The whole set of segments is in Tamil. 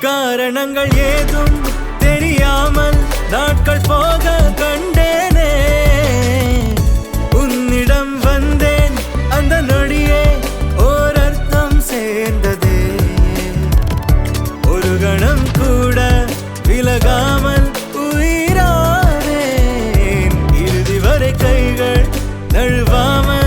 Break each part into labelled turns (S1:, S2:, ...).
S1: காரணங்கள் ஏதும் தெரியாமல் நாட்கள் போக கண்டேனே, உன்னிடம் வந்தேன் அந்த நொடியே ஓர் அர்த்தம் சேர்ந்ததே. ஒரு கணம் கூட விலகாமல் உயிரானேன், இறுதி வரை கைகள் நழுவாமல்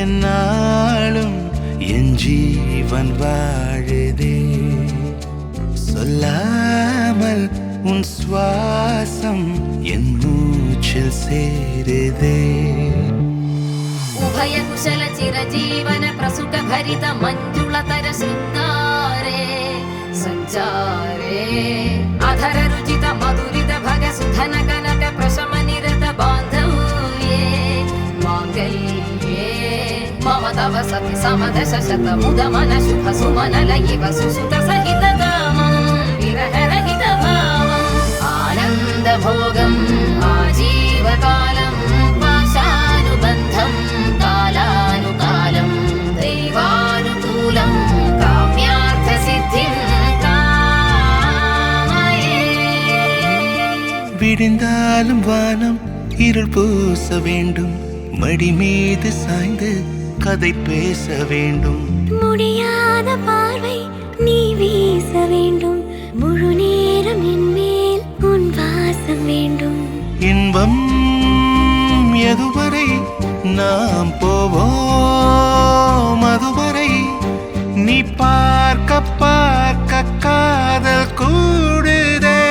S1: என்னாலும் என் ஜீவன் வாழுதே. சொல்லாமல் உன் சுவாசம் என் மூச்சில் சேருதே.
S2: उभय कुशल चिरजीवन प्रसुख भरित मंजुलतर शृंगारे संचारे अधर रुचित मधुरित भग सुधन कनक प्रशम निरत बांधव्ये मांगल्ये मम तव सति समदश शत मुद मन शुभ सुमन लयिव सुसुत सहित कामं विरह रहित भावम् आनंद भोगम् आजीवकालम् पाशानुबन्धम् कालानुकालं दैवानुकूलं काम्यार्थसिद्धिं कामये.
S1: விடிந்தாலும் வானம் இருள் பூச வேண்டும். மடி மீது சாய்ந்து கதை பேச வேண்டும்.
S3: முடியாத பார்வை நீ வீச வேண்டும். முழு நேரம் என் மேல் உன் வாசம் வேண்டும்.
S1: இன்பம் எதுவரை நாம் போவோம் அதுவரை நீ பார்க்க பார்க்க காதல் கூடுதே.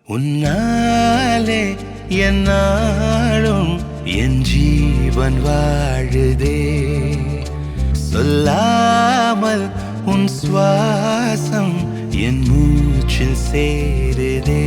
S1: உன்னாலே என்னாலும் என் ஜீவன் வாழுதே. சொல்லாமல் உன் சுவாசம் என் மூச்சில் சேருதே.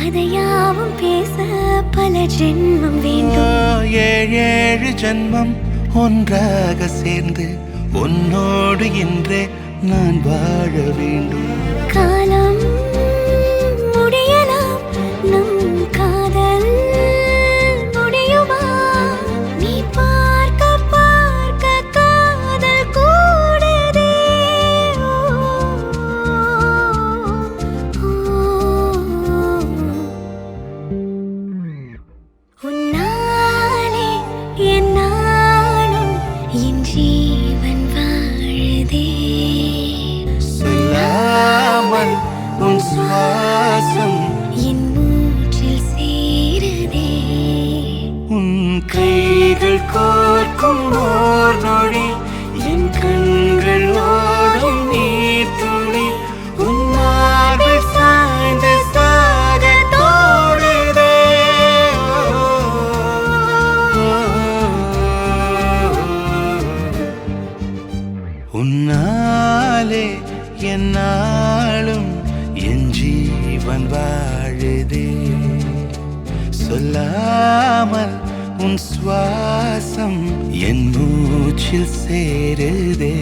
S3: அதையாவும் பேச பல ஜென்மம் வேண்டும்.
S1: ஏழு ஜென்மம் ஒன்றாக சேர்ந்து உன்னோடு இன்றே நான் வாழ வேண்டும்.
S3: காலம் முடியலாம் நம் காதல் முடியுமா? நீ பார்க்க பார்க்க காதல் கூடுதே. உன்னாலே என்னாலும் என் ஜீவன் வாழுதே.
S1: சொல்லாமல் உன் சுவாசம்
S3: என் மூச்சில் சேருதே.
S1: உன் கைகள் கோர்க்கும் ஓர் நொடி என் கண்கள் ஓடும் நீர் துளி உன் மார்பில் சாய்ந்து சாக தோடுதே. உன்னாலே என்னாலும் என் ஜீவன் வாழுதே. சொல்லாமல் உன் சுவாசம் என் மூச்சில் சேருதே.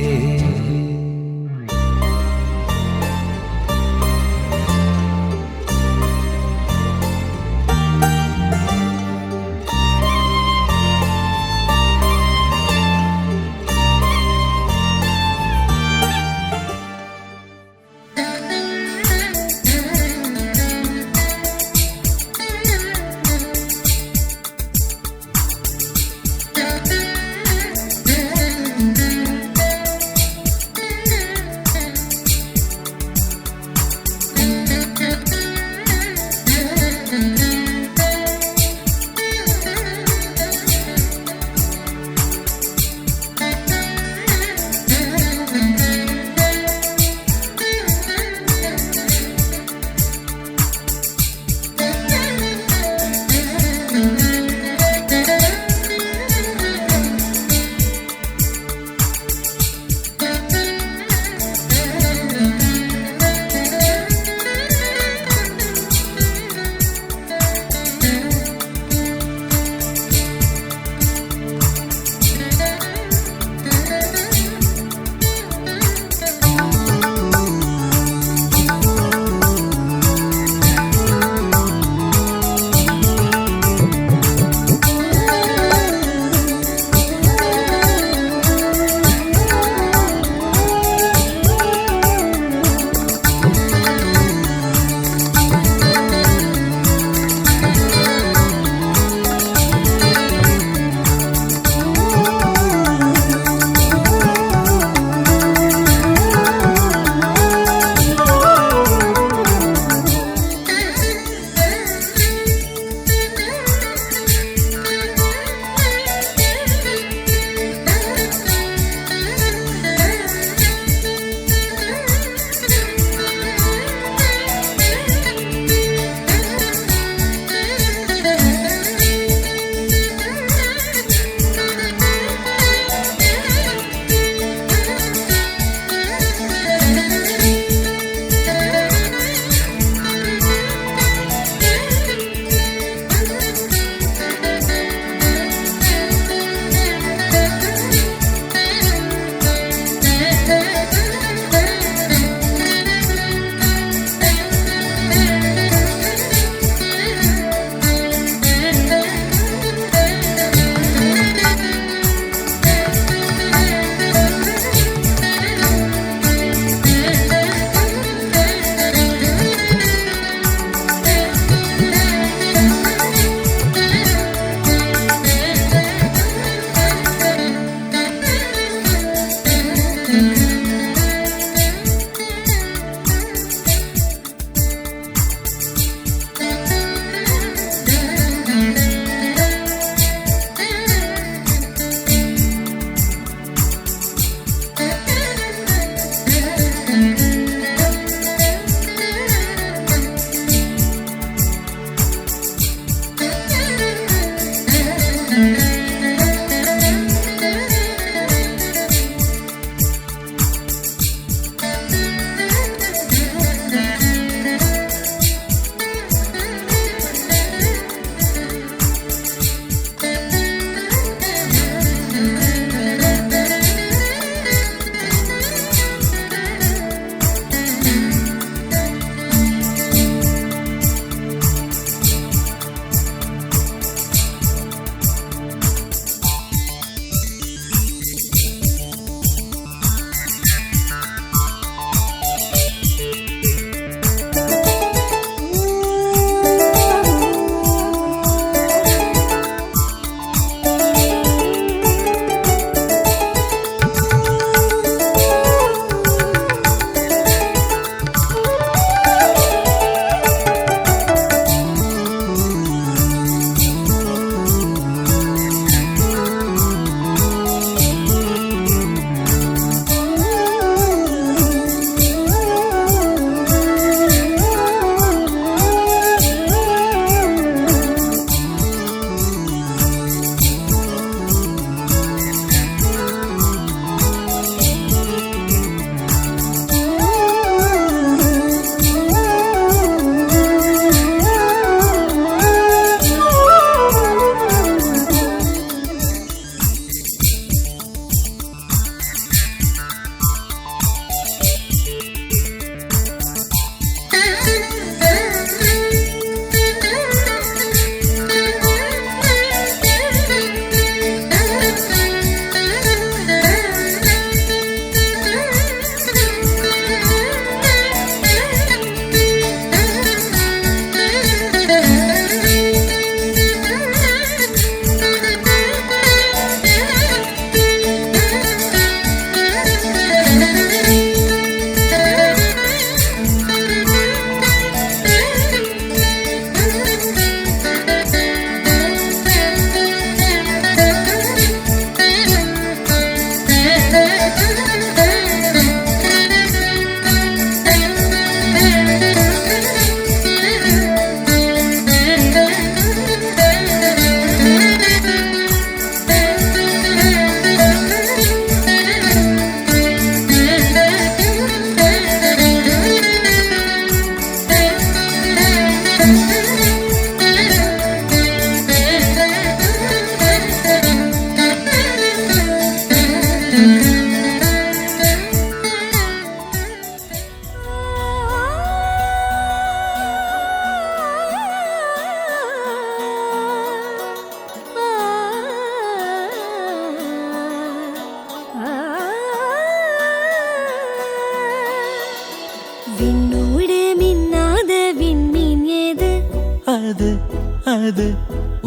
S1: அது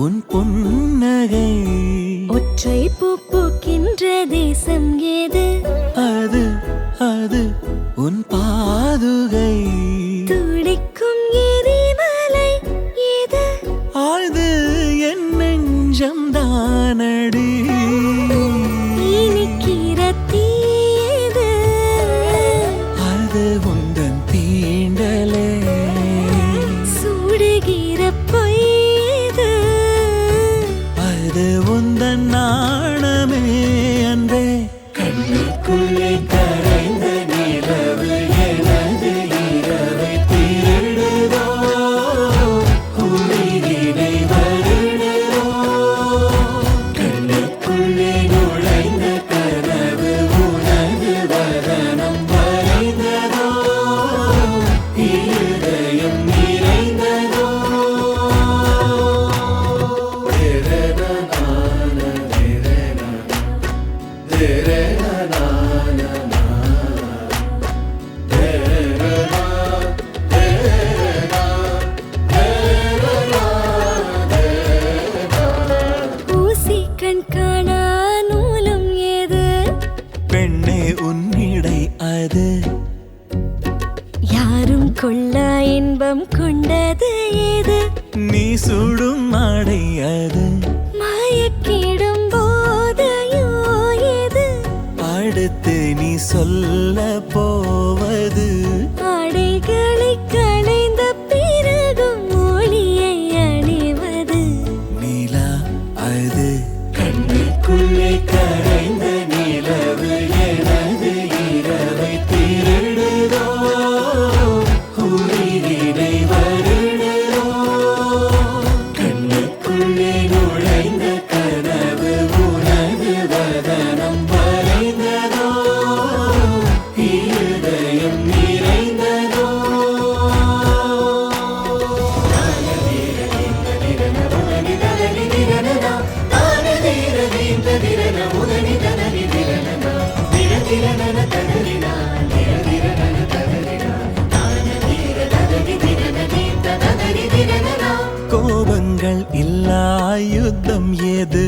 S1: உன் புன்னகை.
S3: ஒற்றை பூ பூக்கின்ற தேசம் ஏது?
S1: அது அது உன் பாதுகை.
S3: துடிக்கும் எரிமலை ஏது?
S1: ஆழ்து என் நெஞ்சம் தானடி.
S3: இனிக்கிற தீது?
S1: அது உந்தன் தீண்டலே.
S3: சுடுகிற பொய்து?
S1: அது உந்தன் நாணமே அன்பே. கண்ணுக்குள்ளே கரைந்த நிலவு எனது இரவை திருடுதோ, உயிரினை வருடுதோ. கண்ணுக்குள்ளே நுழைந்த கனவு உனது வதனம் வரைந்ததோ, இருதயம் நிறைந்ததோ.
S3: ஊசி கண் காணா நூலும் ஏது?
S1: பெண்ணே உன்னிடை அது.
S3: யாரும் கொள்ளா இன்பம் கொண்டது ஏது?
S1: நீ சுடும் ஆடை அது.
S3: மயக்கிடும் போதையோ ஏது?
S1: அடுத்து நீ சொல்ல போவது.
S3: ஆடைகளை களைந்த பிறகும் ஒளியை அணிவது.
S1: நிலா அது. கண்ணுக்குள்ளே கரைந்த நிலவு எனது இரவை திருடுதோ, உயிரினை வருடுதோ. கண்ணுக்குள்ளே நுழைந்த கனவு உனது வதனம் வரைந்ததோ, இருதயம் நிறைந்ததோ. கோபங்கள் இல்லா யுத்தம் ஏது?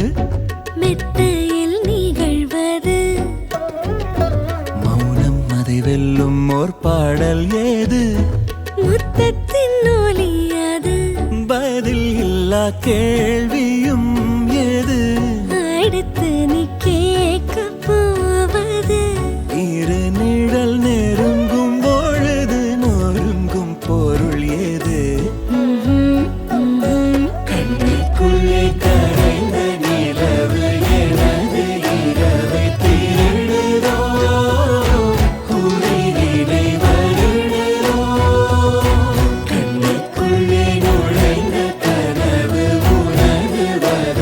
S3: மெத்தையில் நிகழ்வது.
S1: மௌனம் அதை வெல்லும் ஓர் பாடல் ஏது?
S3: முத்தத்தின் ஒலி அது.
S1: பதில் இல்லா கேள்வியும் ஏது?
S3: அடுத்து நீ கேட்க போவது.
S1: இரு நிழல் நெருங்கும் பொழுது நொறுங்கும் பொருள் ஏது? கண்ணுக்குள்ளே கரைந்த நிலவு எனது இரவை திருடுதோ, உயிரினை வருடுதோ. கண்ணுக்குள்ளே நுழைந்த கனவு உனது வர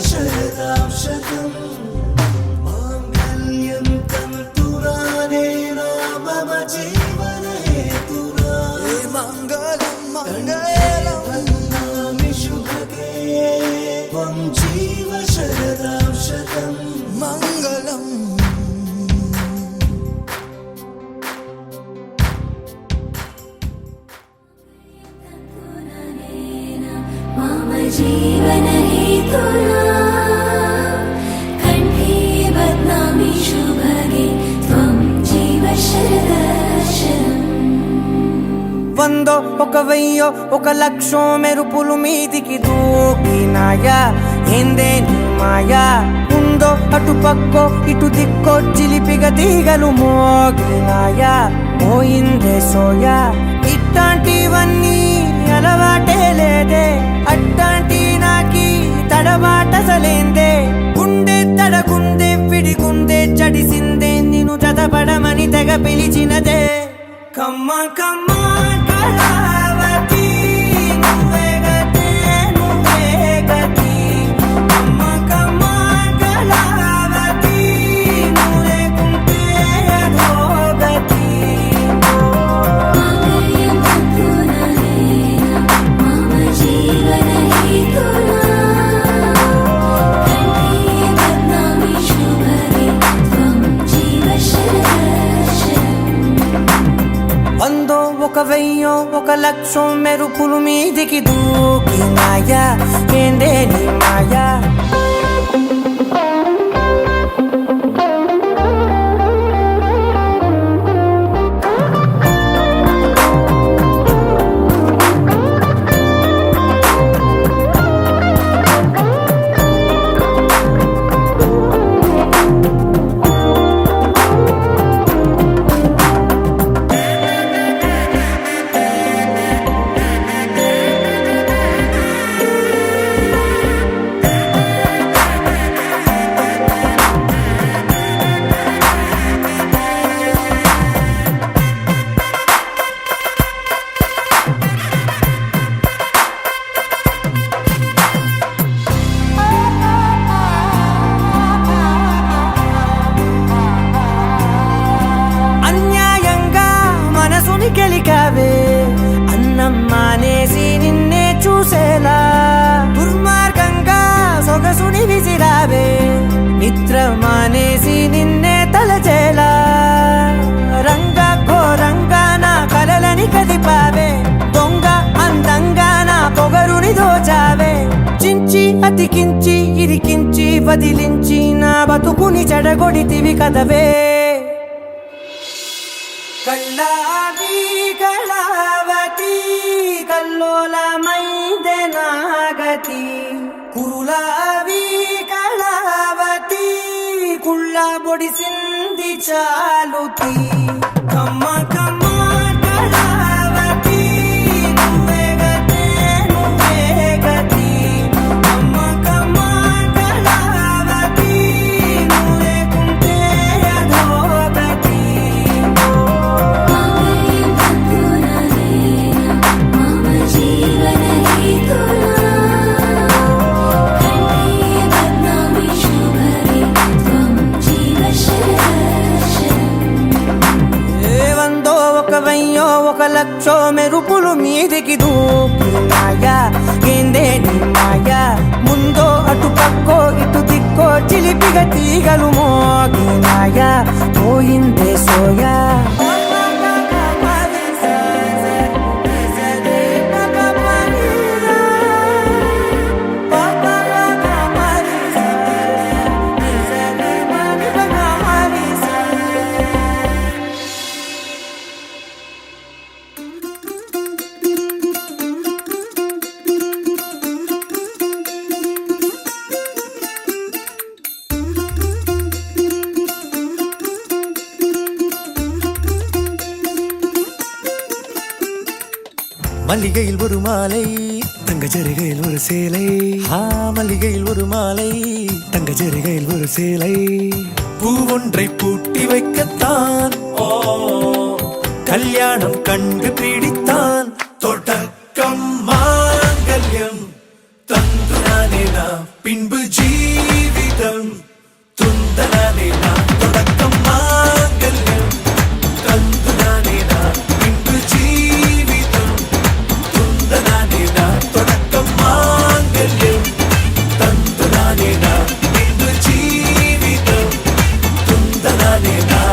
S1: शरदां शतम् माङ्गल्यं तन्तुरानेन मम जीवनहेतुना मङ्गलं मङ्गलं वन्दामि शुभगे त्वं जीव शरदां शतम् मङ्गलम्
S3: मम जीवनहेतुना कण्ठे बध्नामि शुभगे त्वं जीव शरदशरम्
S4: వందో ఒక వెయ్యో ఒక లక్షో మెరుపులు మీదికి దూకినాయా ఏందే నీ మాయా ఉందో అటు పక్కో ఇటు దిక్కో చిలిపిగ తీగలు మోగినాయా పోయిందే సోయా ఇట్లాంటివన్నీ అలవాటే లేదే అట్లాంటి నాకి తడబాటసలేందే గుండె తడగుందే విడిగుందే చడిసిందే నిన్ను చదపడమని తెగ పిలిచినదే కమ్మ కమ్మ కళావతి నువ్వే గతే నువ్వే గతి కమ్మ కమ్మ కళావతి నువ్వు లేకుంటే అధోగతి
S3: माङ्गल्यं तन्तुनानेन मम जीवनहेतुना कण्ठे बध्नामि शुभगे त्वं जीव शरदशरम्
S4: వందో ఒక వెయ్యో ఒక లక్షో మెరుపులు మీదికి దూకినాయా ఏందే నీ మాయా అన్యాయంగా మనసుని గెలికావే అన్నం మానేసి నిన్నే చూసేలా దుర్మార్గంగా సొగసుని విసిరావే నిద్ర మానేసి నిన్నే తలచేలా రంగా ఘోరంగా నా కలలని కదిపావే దొంగ అందంగా నా పొగరుని దోచావే చించి అతికించి ఇరికించి వదిలించి నా బతుకుని చెడగొడితివి కదవే కళ్ళావి కళావతి కల్లోలమైందే నాగతి కురులావి కళావతి కుళ్ళ బొడిసింది చాలుతి కమ్మ కమ్మ కళావతి నువ్వే గతే నువ్వే గతి కమ్మ కమ్మ కళావతి నువ్వు లేకుంటే అధోగతి
S3: माङ्गल्यं तन्तुनानेन मम जीवनहेतुना कण्ठे बध्नामि शुभगे त्वं जीव शरदशरम्
S4: వందో ఒక వెయ్యో ఒక లక్షో మెరుపులు మీదికి దూకినాయా ఏందే నీ మాయా ముందో అటు పక్కో ఇటు దిక్కో చిలిపిగ తీగలు మోగినాయా పోయిందే సోయా
S1: மல்லிகையில் ஒரு மாலை தங்க ஜரிகையில் ஒரு சேலை மல்லிகையில் ஒரு மாலை தங்க ஜரிகையில் ஒரு சேலை பூவொன்றை பூட்டி வைக்கத்தான் கல்யாணம் கண்டு பிடித்தான் தொடக்கம் மாங்கல்யம் தந்து நானே நாம் பின்பு ஜீ ஜீவிதம் துந்தனானே நான் தொடக்கம் மாங்கல்யம் தந்துனானே நான் இன்று ஜீவிதம் துந்தனானே நான் தொடக்கம் மாங்கல்யம் தந்துனானே நான் இன்று ஜீவிதம் துந்தனானே நான்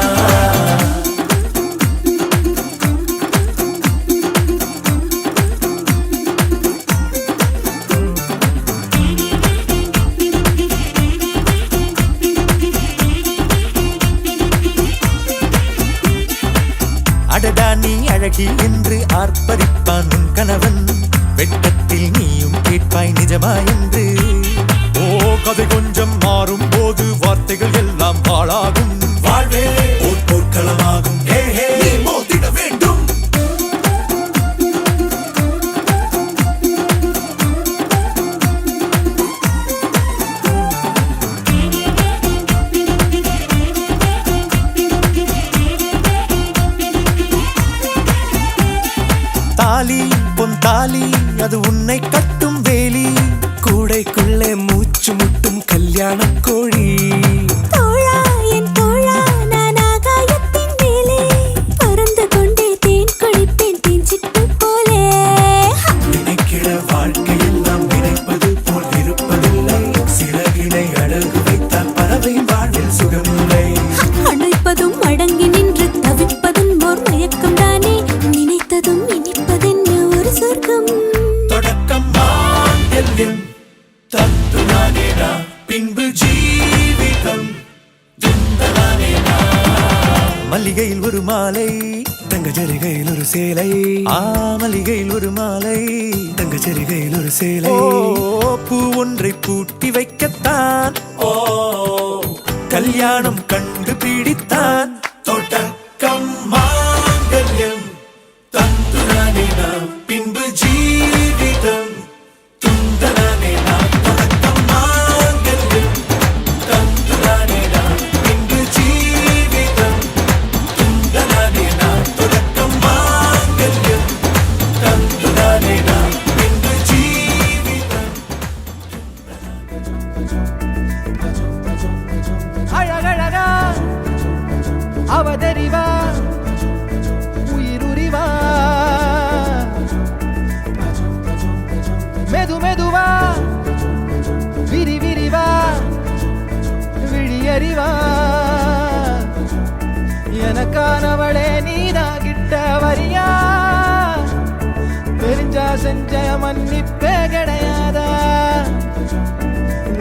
S1: அடடா நீ அழகி என்று ஆர்ப்பரிப்பான் உன் கணவன் வெட்டத்தில் நீயும் கேட்பாய் நிஜமா என்று ஓ கதை கொஞ்சம் மாறும் போது வார்த்தைகள் எல்லாம் பாழாகும் வாழ்வே ஓர் போர்க்களமாகும் ஹே ஹே நீ மோதிட வேண்டும் தாலி பொன் தாலி அது உன்னை கட்டும் வேலி கூடைக்குள்ளே மூச்சு முட்டும் கல்யாண கோழி
S3: தோழா என் தோழா நான் ஆகாயத்தின் மேலே பறந்து கொண்டே தேன் குடிப்பேன் தேஞ்சிட்டு போலே
S1: நினைக்கிற வாழ்க்கையில் நாம் நினைப்பது போல் இருப்பதில்லை சிறகினை அழகு வைத்தால் பறவை வாழ்வில் சுகமில்லை
S3: அணைப்பதும் அடங்கி நின்று தவிப்பதும் ஓர் மயக்கம் தானே நினைத்ததும் இனிப்பதென்ன ஒரு சொர்க்கம்
S1: தொடக்கம் மாங்கல்யம் தந்துனானே நான் பின்பு ஜீவிதம் துந்தனானே நான் மல்லிகையில் ஒரு மாலை தங்க ஜரிகையில் ஒரு சேலை மல்லிகையில் ஒரு மாலை தங்க ஜரிகையில் ஒரு சேலை பூ ஒன்றை பூட்டி வைக்கத்தான் கல்யாணம் கண்டு பிடித்தான் தொடக்கம் மாங்கல்யம் தந்துனானே நான் பின்பு ஜீவிதம் துந்தனானே நான் தொடக்கம் மாங்கல்யம் தந்துனானே நான் பின்பு ஜீவிதம் துந்தனானே நான் தொடக்கம் மாங்கல்யம் தந்துனானே நான் பின்பு ஜீவிதம்
S4: அழகழகா அவதறிவா உயிருரிவா மெது மெதுவா விரி விரிவா விழியறிவா எனக்கானவளே நீதான் கிட்ட வரியா தெரிஞ்சா செஞ்ச மன்னிப்பே கிடையாதா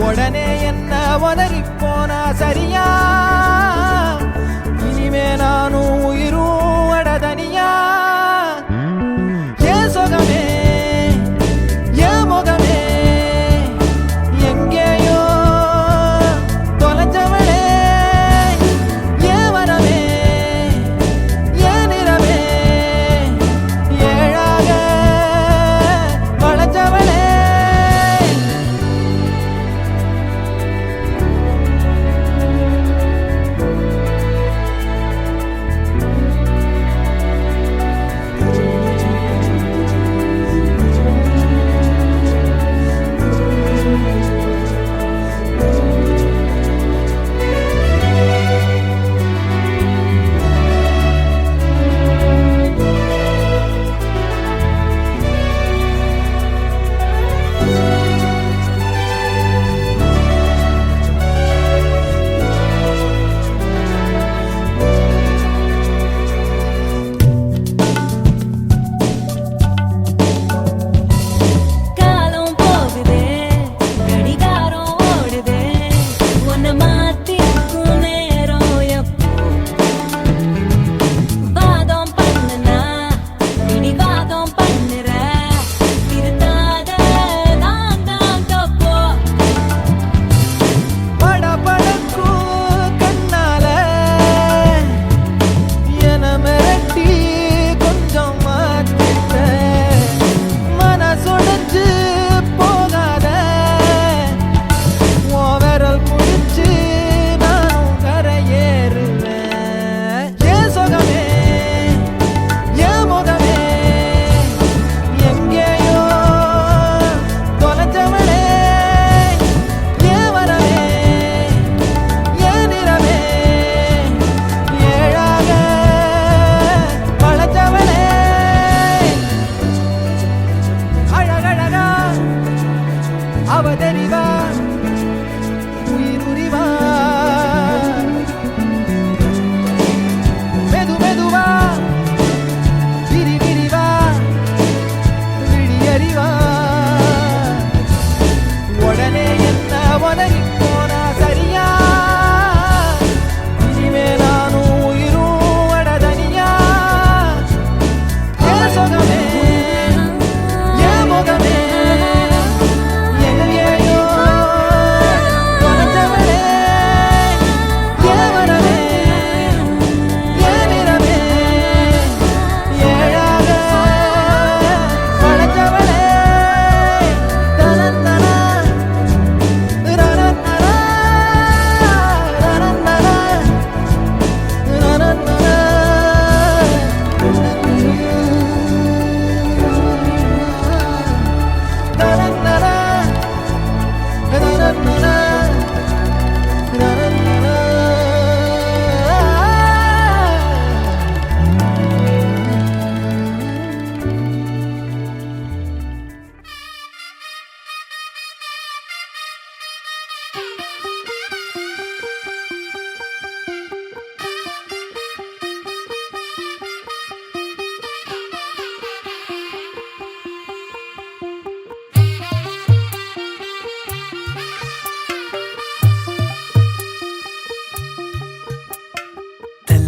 S4: உடனே என்ன உதறி போனா சரியா இனிமே நானும் உயிரும் அடதனியா ஏன் சுகமே ஏன் முகமே எங்கேயோ தொலைஞ்சவளே ஏன் வரவே ஏன் நிறவே ஏழாக வளைஞ்சவளே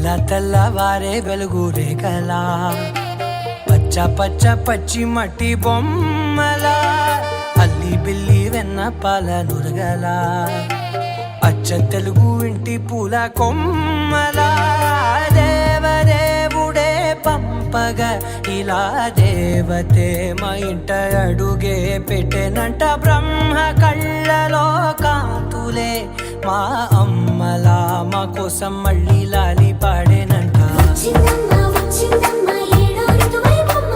S5: తెల్లవారే వెలుగు రేఖలా పచ్చ పచ్చ పచ్చి మట్టి బొమ్మలా అల్లి బిల్లి వెన్న పాల నురగలా అచ్చ తెలుగు ఇంటి పూల కొమ్మలా దేవదేవుడే పంపగ ఇలా దేవతే మా ఇంట అడుగే పెట్టెనంట బ్రహ్మ కళ్ళలో కాంతులే మా అమ్మలా మా కోసం మళ్ళీ లాలి పాడేనంట
S3: వచ్చిందమ్మ వచ్చిందమ్మ ఏడో ఋతువైవమ్మ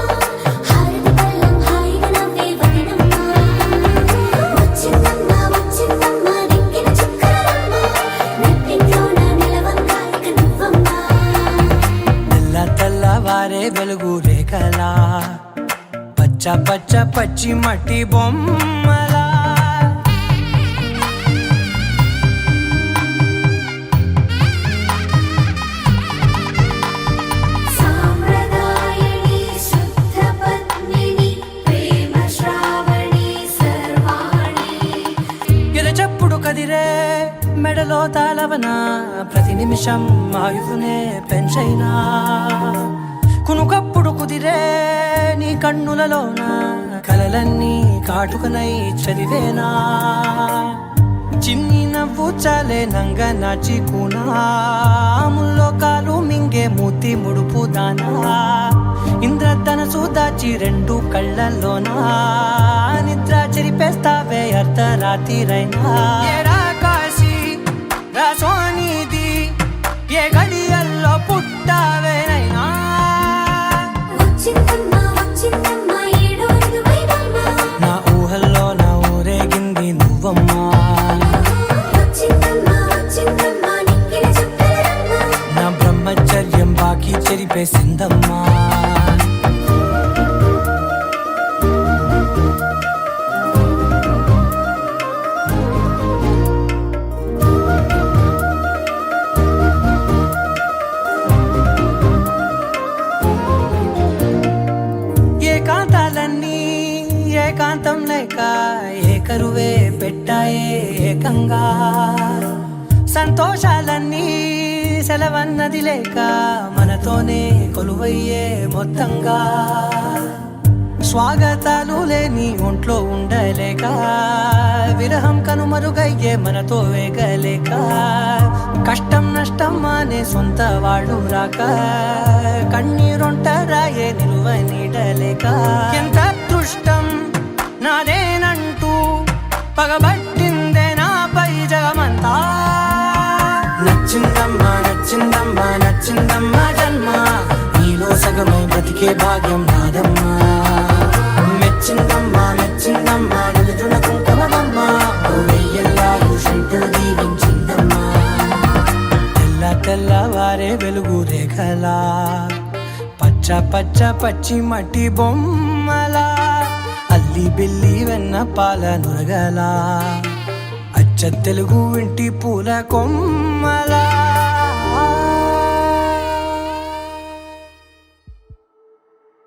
S3: హారతి పళ్ళం హాయిగా నవ్వే వదనమ్మ వచ్చిందమ్మ వచ్చిందమ్మ దిక్కిన చుక్కలమ్మ నెట్టింట్లోన నిలవంగా ఇక నువ్వమ్మ
S5: తెల్లవారే వెలుగు రేఖలా పచ్చ పచ్చ పచ్చి మట్టి బొమ్మలా
S3: సాంప్రదాయని శుద్ధ పద్మిని ప్రేమ శ్రావణి సర్వాణి
S5: ఎరచప్పుడు కదిరే మెడలో తాళవన ప్రతి నిమిషం ఆయుధునే పెంచైనా కునుకప్పుడు కుదిరే నీ కన్నులలోన కలలన్నీ కాటుకనై చదివేనా చిన్ని నవ్వు చాలే నంగ నాచి కూనాముల్లో కాలు మింగే మూతి ముడుపు దానా ఇంద్రధనసు దాచి రెండు కళ్ళల్లోనా నిద్ర చెరిపేస్తావే అర్ధరాత్రిరైనా ఏరా కాశీ రా సోనిది ఏ గడియల్లో పుట్టావేనైనా
S3: వచ్చిందమ్మ వచ్చిందమ్మ ఏడో ఋతువైవమ్మ
S5: నా ఊహల్లో నా ఊరేగింది నువ్వమ్మా
S3: వచ్చిందమ్మ వచ్చిందమ్మ నిక్కిన చుక్కలమ్మ
S5: నా బ్రహ్మచర్యం బాకీ చెరిపేసిందమ్మా ఏకాంతాలన్నీ ఏకాంతం లేక ఏకరువే పెట్టాయే ఏకంగా సంతోషాలన్నీ సెలవన్నది లేక మనతోనే కొలువయ్యే మొత్తంగా స్వాగతాలు లేని ఒంట్లో ఉండలేక విరహం కనుమరుగయ్యే మనతో వేగలేక కష్టం నష్టం అనే సొంత వాళ్ళు రాక కన్నీరొంటరాయే నిలువ నీడలేక ఎంత అదృష్టం నాదేనంటూ పగబట్టిందే నాపై జగమంతా నచ్చిందమ్మా నచ్చిందమ్మా నచ్చిందమ్మా జన్మ నీలో సగమై బ్రతికే భాగ్యం నాదమ్మా మెచ్చిందమ్మా మెచ్చిందమ్మా నిలుతున్న కుంకుమమ్మా వెయ్యల్లాలు శంకులు దీవించిందమ్మా తెల్లవారే వెలుగు రేఖలా పచ్చ పచ్చ పచ్చి మట్టి బొమ్మలా అల్లి బిల్లి వెన్న పాల నురగలా అచ్చ తెలుగు ఇంటి పూల కొమ్మలా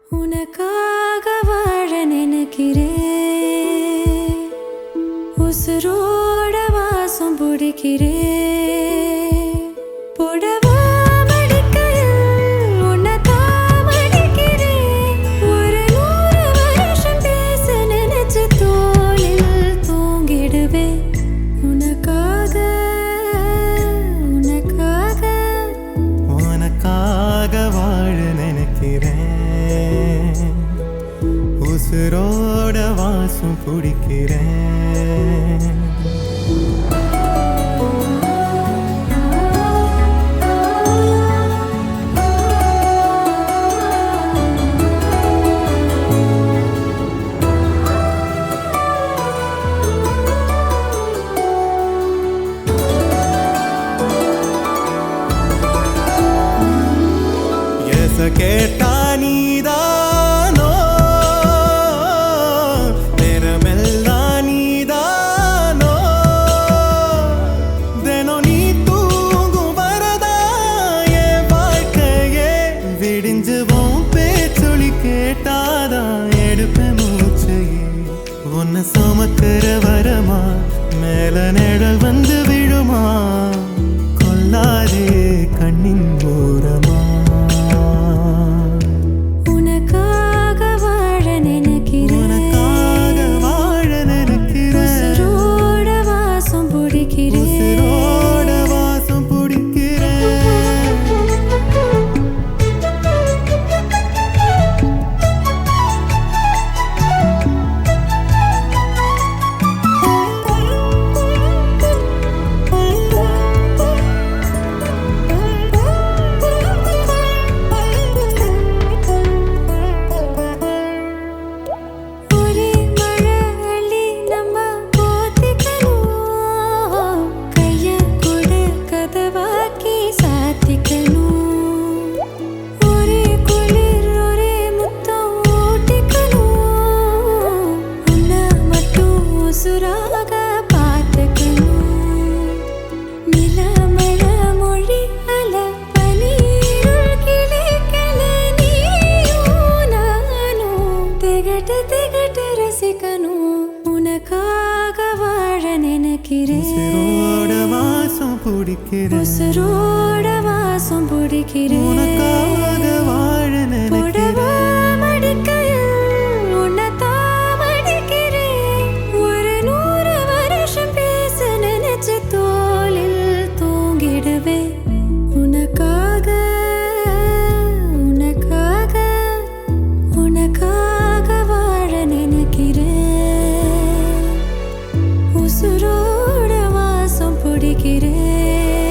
S3: உனக்காக வாழ நினைக்கிறேன் உசுரோட வாசம் பிடிக்கிறேன் புடவா மடிக்கையில் உன்னைத்தான் மடிக்கிறேன் ஒரு 100 வருஷம் பேச நினைச்சு தோளில் தூங்கிடுவேன் உனக்காக உனக்காக
S1: உனக்காக வாழ நினைக்கிறேன் உசுரோட வாசம் பிடிக்கிறேன் கேட்டா நீதானோ நேரமெல்லாம் நீதானோ தினம் நீ தூங்கும் வரதா என் வாழ்க்கையே விடிஞ்சுவோம் பேச்சொலி கேட்டாதான் எடுப்பேன் மூச்சையே உன்னை சுமக்கிற வரமா மேல நிழல் வந்து விழுமா கொல்லாதே கண்ணின் போது உசிரோட வாசம் பிடிக்கிறேன்.
S3: ஒரே மழை அள்ளி நம்ம போத்திக்கணும், கைய கொடு கதவாக்கி சாத்திக்கணும். ஒரே குளிர் ஒரே முத்தம் ஓட்டிக்கணும், உன்னை மட்டும் உசுராக பார்த்துக்கணும். நிலமழ மொழி அல பனீருள் கிளிக்கல நீயும் நானும் திகட்டு திகட்டு ரசிக்கணும். உனக்காக வாழ நினைக்கிறேன்,
S1: உசிரோட வாசம் பிடிக்கிறேன்.
S3: உசுரோட வாசம் பிடிக்கிறேன்.
S1: உனக்காக வாழ
S3: புடவா
S1: நினைக்கிறேன்.
S3: மடிக்கையில் உன்னைத்தான் மடிக்கிறேன். ஒரு 100 வருஷம் பேச நினைச்ச தோளில் தூங்கிடுவேன். உனக்காக உனக்காக உனக்காக வாழ நினைக்கிறேன். உசுரோட வாசம் பிடிக்கிறேன்,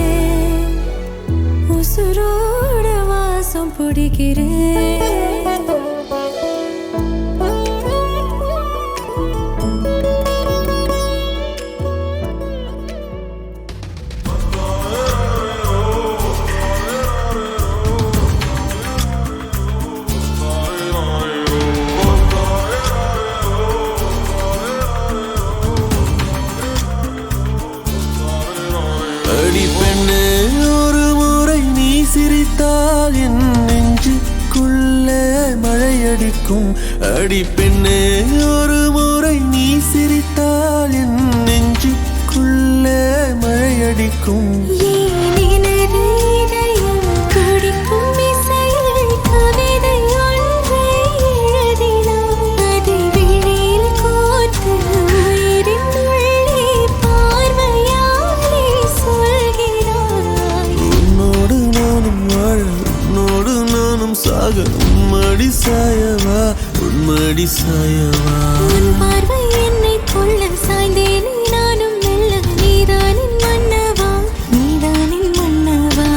S3: உசுரோட வாசம் பிடிக்கிறேன்.
S6: அடி பெண்ணே ஒரு முறை நீ சிரித்தால் என் நெஞ்சுக்குள்ளே மழையடிக்கும். அடி பெண்ணே ஒரு முறை நீ சிரித்தால் என் நெஞ்சுக்குள்ளே மழையடிக்கும். உன்னோடு நானும் வாழ உன்னோடு நானும் சாக உம்மடி சாயவா உன்மடி சாயவா.
S3: சாய்ந்தேனே நானும் மெல்ல, நீதானின் மன்னவா நீதானின் மன்னவா.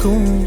S6: இருக்கும்